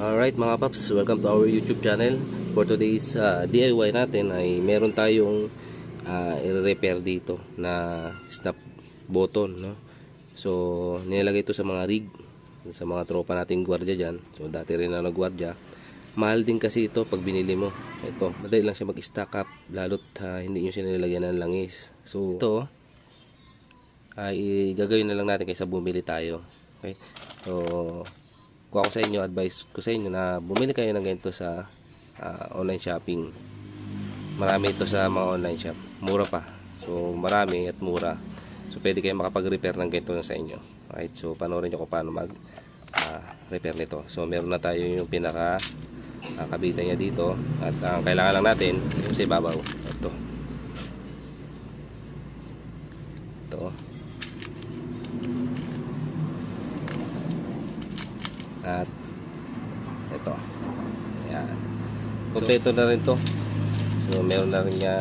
Alright mga paps, welcome to our YouTube channel. For today's DIY natin ay meron tayong i-repair dito na snap button, no? So nilalagay ito sa mga rig, sa mga tropa nating gwardiya dyan. So dati rin na nagwardya. Mahal din kasi ito pag binili mo. Ito, madali lang siya mag-stack up, lalo't hindi nyo siya nilalagyan ng langis. So ito ay gagawin na lang natin kaysa bumili tayo. Okay, so kung ako sa inyo, advice ko sa inyo na bumili kayo ng ganito sa online shopping. Marami ito sa mga online shop, mura pa. So marami at mura. So pwede kayo makapag-repair ng ganito sa inyo. Right? So panoorin nyo kung paano mag repair nito. So meron na tayo yung pinaka kabitan niya dito. At ang kailangan lang natin yung sa ibabaw. Ito. At ito. Ayan. Kompleto na rin to. So meron na rin niya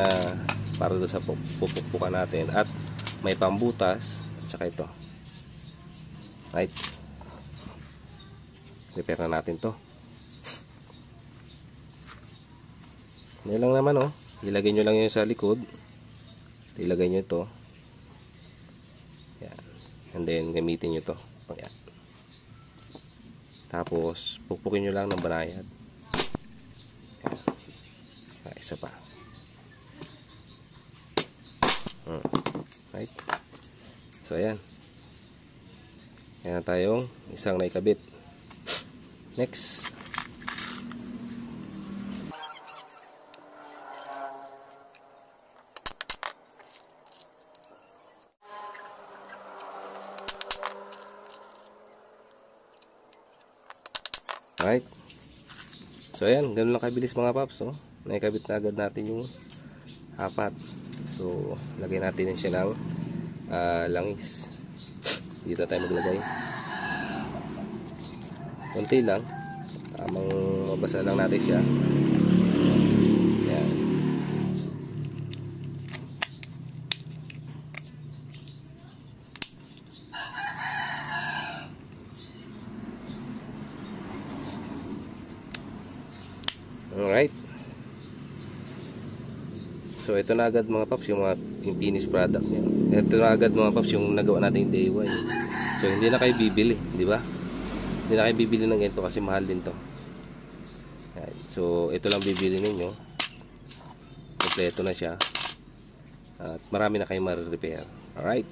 para doon sa pupukpukan natin. At may pambutas. At saka ito. Right. Repair na natin to. Yan lang naman, oh. Ilagay nyo lang yun sa likod. Ilagay nyo ito. Yan. And then gamitin nyo to. Ayan. Tapos pukpukin nyo lang ng banayad. Isa pa. Right. So ayan. Ayan na tayong isang naikabit. Next. Right. So ayan, ganun lang kabilis mga paps, oh. Naikabit na agad natin yung apat. So lagay natin siya ng langis. Dito tayo maglagay. Konti lang. Tamang mabasa lang natin siya. Ayan. Alright. So ito na agad mga paps yung finished product niya. Ito na agad mga paps yung nagawa natin yung DIY. So hindi na kayo bibili, di ba? Hindi na kayo bibili ng ganito kasi mahal din to. Alright. So ito lang bibili ninyo. Kompleto na siya. At marami na kayong ma-repair. Alright.